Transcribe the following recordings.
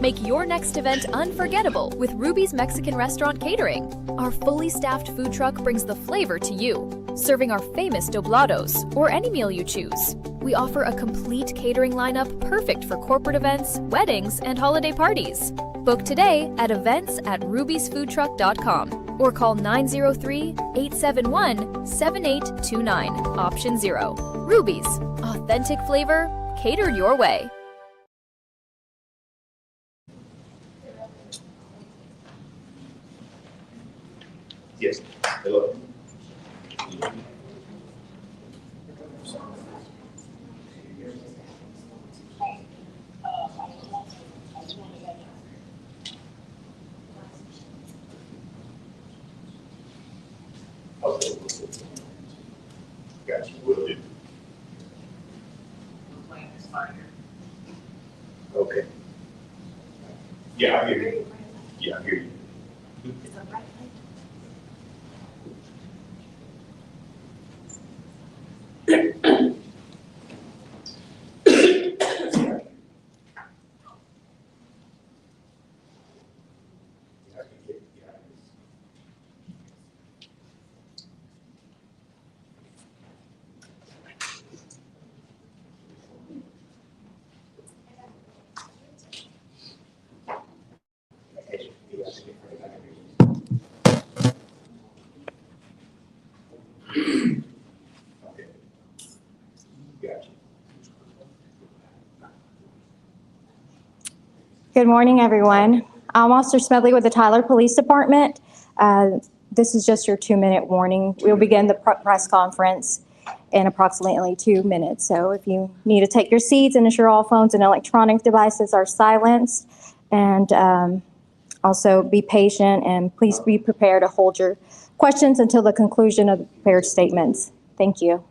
Make your next event unforgettable with Ruby's Mexican Restaurant Catering. Our fully staffed food truck brings the flavor to you, serving our famous doblados or any meal you choose. We offer a complete catering lineup perfect for corporate events, weddings, and holiday parties. Book today at events@rubysfoodtruck.com or call 903-871-7829, option 0. Ruby's, authentic flavor, catered your way. Yes, hello. Okay. Gotcha, will do. Okay. Yeah, I hear you. Yeah, I hear you. Good morning, everyone. I'm Officer Smedley with the Tyler Police Department. This is just your 2-minute warning. We'll begin the press conference in approximately 2 minutes. So if you need to take your seats and ensure all phones and electronic devices are silenced, and also be patient and please be prepared to hold your questions until the conclusion of the prepared statements. Thank you.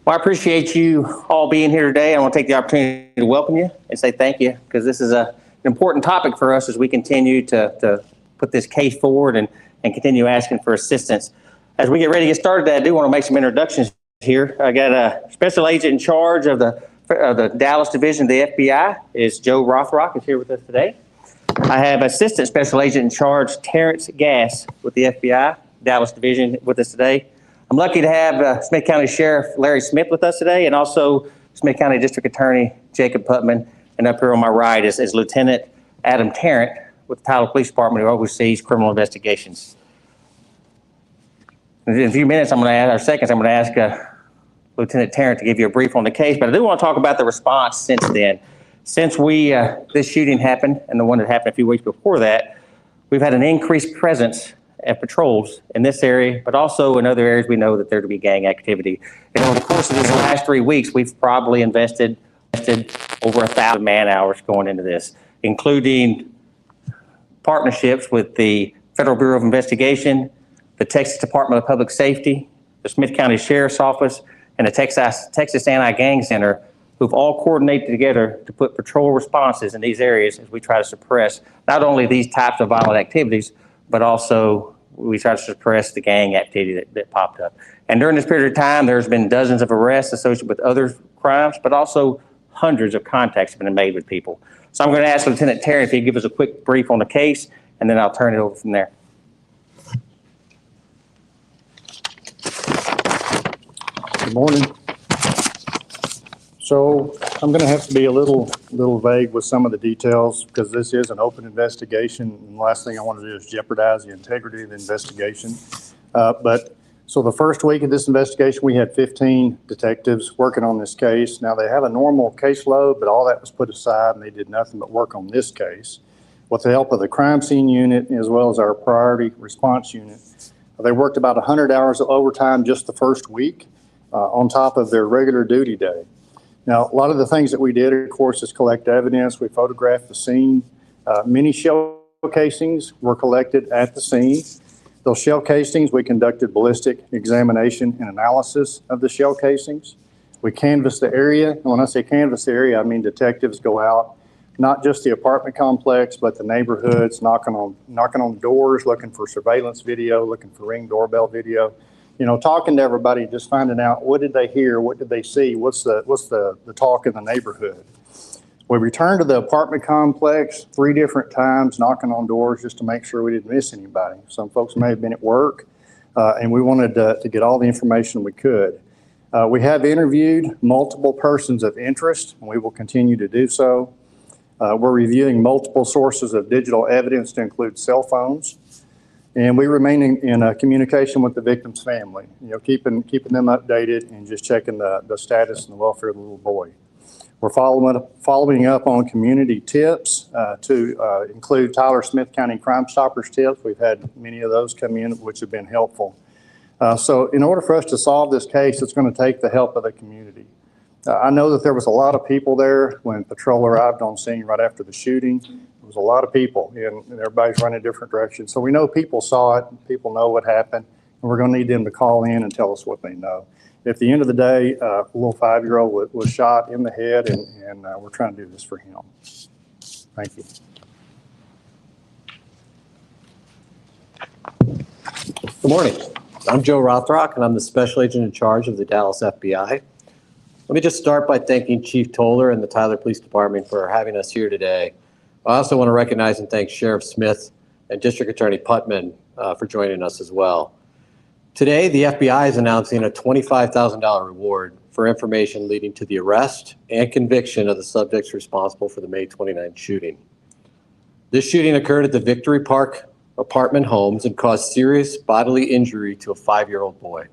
Well, I appreciate you all being here today. I want to take the opportunity to welcome you and say thank you, because this is an important topic for us as we continue to put this case forward and continue asking for assistance. As we get ready to get started, I do want to make some introductions here. I got a special agent in charge of the Dallas division of the FBI, is Joe Rothrock, is here with us today. I have assistant special agent in charge, Terrence Gass, with the FBI Dallas division with us today. I'm lucky to have Smith County Sheriff Larry Smith with us today, and also Smith County District Attorney Jacob Putman. And up here on my right is Lieutenant Adam Tarrant with the Tyler Police Department, who oversees criminal investigations. In a few minutes, I'm going to ask Lieutenant Tarrant to give you a brief on the case, but I do want to talk about the response since then. Since this shooting happened, and the one that happened a few weeks before that, we've had an increased presence at patrols in this area, but also in other areas we know that there to be gang activity. And over the course of these last 3 weeks, we've probably invested over 1,000 man hours going into this, including partnerships with the Federal Bureau of Investigation, the Texas Department of Public Safety, the Smith County Sheriff's Office, and the Texas Anti-Gang Center, who've all coordinated together to put patrol responses in these areas as we try to suppress not only these types of violent activities, but also we try to suppress the gang activity that popped up. And during this period of time, there's been dozens of arrests associated with other crimes, but also hundreds of contacts have been made with people. So I'm going to ask Lieutenant Terry if he'd give us a quick brief on the case, and then I'll turn it over from there. Good morning. So I'm going to have to be a little vague with some of the details because this is an open investigation, and the last thing I want to do is jeopardize the integrity of the investigation. So the first week of this investigation, we had 15 detectives working on this case. Now they have a normal caseload, but all that was put aside and they did nothing but work on this case. With the help of the crime scene unit as well as our priority response unit, they worked about 100 hours of overtime just the first week on top of their regular duty day. Now, a lot of the things that we did, of course, is collect evidence. We photographed the scene. Many shell casings were collected at the scene. Those shell casings, we conducted ballistic examination and analysis of the shell casings. We canvassed the area. And when I say canvass the area, I mean detectives go out, not just the apartment complex, but the neighborhoods, knocking on doors, looking for surveillance video, looking for Ring doorbell video. You know, talking to everybody, just finding out what did they hear, what did they see, what's the talk in the neighborhood. We returned to the apartment complex 3 different times, knocking on doors just to make sure we didn't miss anybody. Some folks may have been at work, and we wanted to get all the information we could. We have interviewed multiple persons of interest, and we will continue to do so. We're reviewing multiple sources of digital evidence to include cell phones. And we remain in communication with the victim's family, you know, keeping them updated and just checking the status and the welfare of the little boy. We're following up on community tips to include Tyler Smith County Crime Stoppers tips. We've had many of those come in, which have been helpful. So in order for us to solve this case, it's going to take the help of the community. I know that there was a lot of people there when patrol arrived on scene right after the shooting. There was a lot of people, and everybody's running different directions. So we know people saw it, people know what happened, and we're going to need them to call in and tell us what they know. At the end of the day, a little 5-year-old was shot in the head, and we're trying to do this for him. Thank you. Good morning. I'm Joe Rothrock, and I'm the Special Agent in charge of the Dallas FBI. Let me just start by thanking Chief Toller and the Tyler Police Department for having us here today. I also want to recognize and thank Sheriff Smith and District Attorney Putman for joining us as well. Today, the FBI is announcing a $25,000 reward for information leading to the arrest and conviction of the subjects responsible for the May 29th shooting. This shooting occurred at the Victory Park apartment homes and caused serious bodily injury to a 5-year-old boy.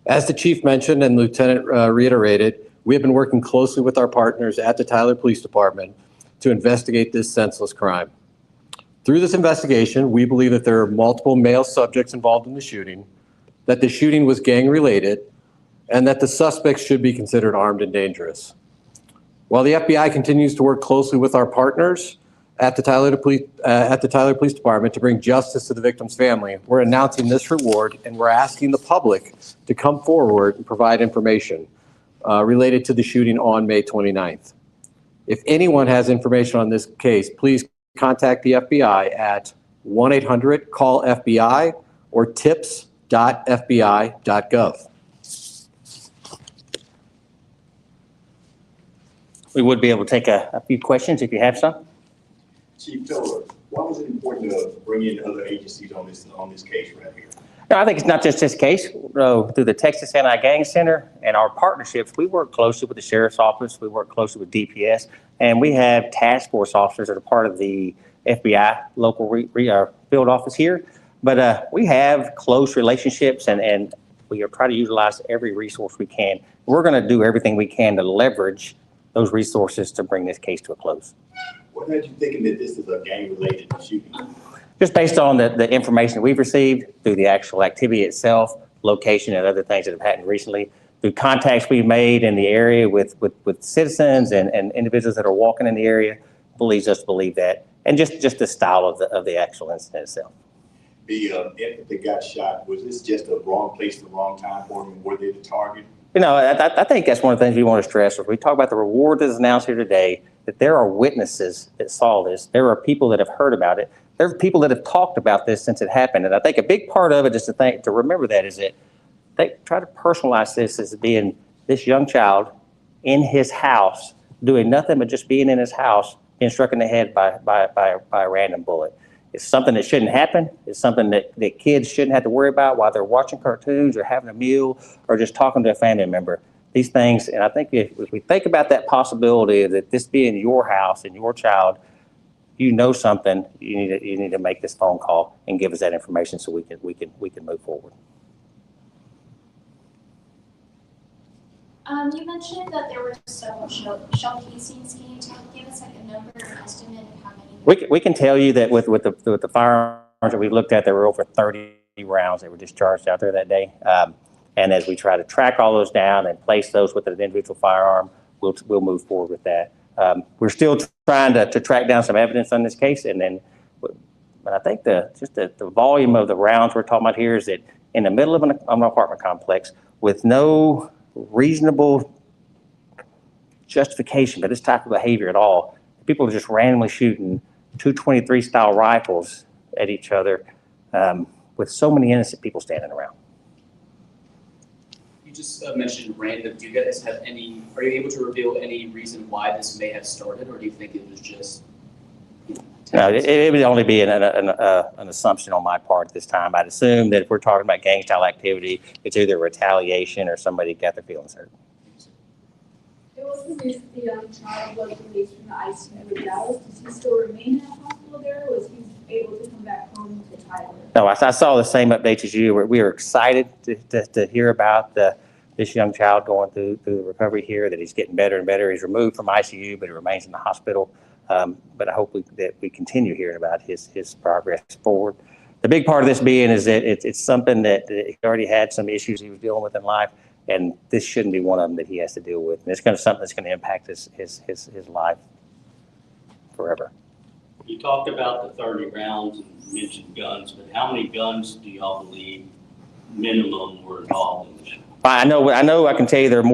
As the chief mentioned and Lieutenant reiterated, we have been working closely with our partners at the Tyler Police Department to investigate this senseless crime. Through this investigation, we believe that there are multiple male subjects involved in the shooting, that the shooting was gang-related, and that the suspects should be considered armed and dangerous. While the FBI continues to work closely with our partners at the Tyler Police Department to bring justice to the victim's family, we're announcing this reward, and we're asking the public to come forward and provide information related to the shooting on May 29th. If anyone has information on this case, please contact the FBI at 1-800-CALL-FBI or tips.fbi.gov. We would be able to take a few questions if you have some. Chief Toller, why was it important to bring in other agencies on this case right here? No, I think it's not just this case. Through the Texas Anti-Gang Center and our partnerships, we work closely with the Sheriff's Office, we work closely with DPS, and we have task force officers that are part of the FBI local field office here. But we have close relationships, and we are trying to utilize every resource we can. We're going to do everything we can to leverage those resources to bring this case to a close. What had you thinking that this is a gang-related shooting? Just based on the information that we've received through the actual activity itself, location, and other things that have happened recently, through contacts we've made in the area with citizens and individuals that are walking in the area, leads us to believe that, and just the style of the actual incident itself. The infant that got shot, was this just a wrong place at the wrong time for him? Were they the target? You know, I think that's one of the things we want to stress. As we talk about the reward that is announced here today, that there are witnesses that saw this. There are people that have heard about it. There are people that have talked about this since it happened. And I think a big part of it is to remember that is that they try to personalize this as being this young child in his house, doing nothing but just being in his house, being struck in the head by a random bullet. It's something that shouldn't happen. It's something that kids shouldn't have to worry about while they're watching cartoons or having a meal or just talking to a family member. These things, and I think if we think about that possibility that this being your house and your child, you know something, you need to make this phone call and give us that information so we can move forward. You mentioned that there were several shell casings. Can you give us like a number or estimate of how many? We can tell you that with the firearms that we looked at, there were over 30 rounds that were discharged out there that day. And as we try to track all those down and place those with an individual firearm, we'll move forward with that. We're still trying to track down some evidence on this case, but I think the volume of the rounds we're talking about here is that in the middle of an apartment complex with no reasonable justification for this type of behavior at all, people are just randomly shooting .223 style rifles at each other with so many innocent people standing around. You just mentioned random. Do you guys have any, are you able to reveal any reason why this may have started, or do you think it was just? No, it would only be an assumption on my part at this time. I'd assume that if we're talking about gang style activity, it's either retaliation or somebody got their feelings hurt. It was the news that the young child was released from the ICU in Dallas. Does he still remain in the hospital there, or was he able to come back home to Tyler? No, I saw the same updates as you. We are excited to hear about this young child going through the recovery here, that he's getting better and better. He's removed from ICU, but he remains in the hospital. But I hope that we continue hearing about his progress forward. The big part of this being is that it's something that he already had some issues he was dealing with in life, and this shouldn't be one of them that he has to deal with. And it's something that's going to impact his life forever. You talked about the 30 rounds and mentioned guns, but how many guns do y'all believe minimum were involved in this? I know I can tell you there's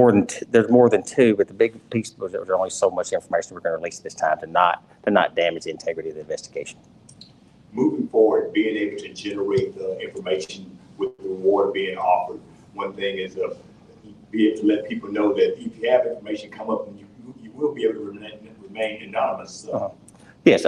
more than two, but the big piece was there was only so much information we're going to release this time to not damage the integrity of the investigation. Moving forward, being able to generate the information with the reward being offered, one thing is be able to let people know that if you have information come up, and you will be able to remain anonymous. Yes,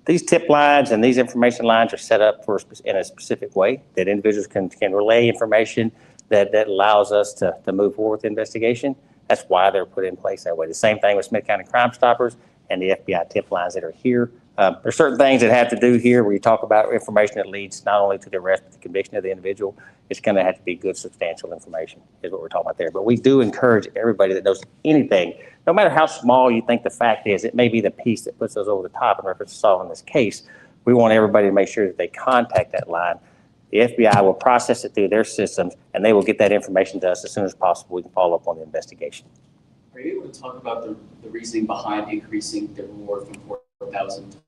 these tip lines and these information lines are set up in a specific way that individuals can relay information that allows us to move forward with the investigation. That's why they're put in place that way. The same thing with Smith County Crime Stoppers and the FBI tip lines that are here. There's certain things that have to do here where you talk about information that leads not only to the arrest but the conviction of the individual. It's going to have to be good, substantial information is what we're talking about there. But we do encourage everybody that knows anything, no matter how small you think the fact is, it may be the piece that puts us over the top in reference to solving this case. We want everybody to make sure that they contact that line. The FBI will process it through their systems, and they will get that information to us as soon as possible. We can follow up on the investigation. Are you able to talk about the reasoning behind increasing the reward from 4,000 to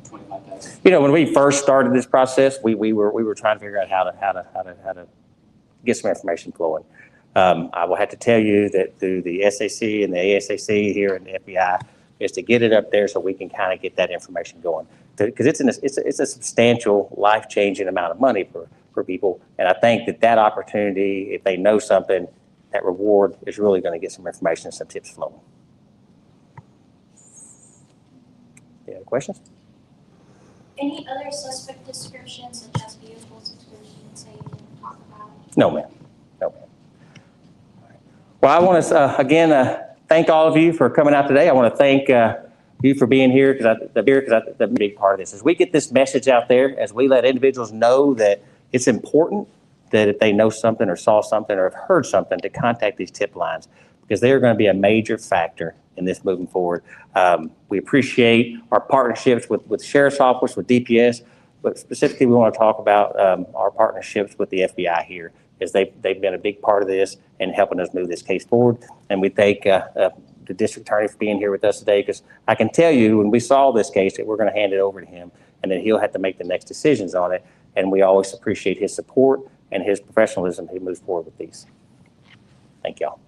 25,000? You know, when we first started this process, we were trying to figure out how to get some information flowing. I will have to tell you that through the SAC and the ASAC here in the FBI is to get it up there so we can kind of get that information going. Because it's a substantial, life-changing amount of money for people. And I think that opportunity, if they know something, that reward is really going to get some information and some tips flowing. Any other questions? Any other suspect descriptions such as vehicle descriptions that you didn't talk about? No, ma'am. No, ma'am. Well, I want to, again, thank all of you for coming out today. I want to thank you for being here because that's a big part of this. As we get this message out there, as we let individuals know that it's important that if they know something or saw something or have heard something to contact these tip lines because they are going to be a major factor in this moving forward. We appreciate our partnerships with Sheriff's Office, with DPS, but specifically we want to talk about our partnerships with the FBI here, as they've been a big part of this and helping us move this case forward. And we thank the district attorney for being here with us today, because I can tell you when we saw this case that we're going to hand it over to him and then he'll have to make the next decisions on it. And we always appreciate his support and his professionalism as he moves forward with these. Thank y'all.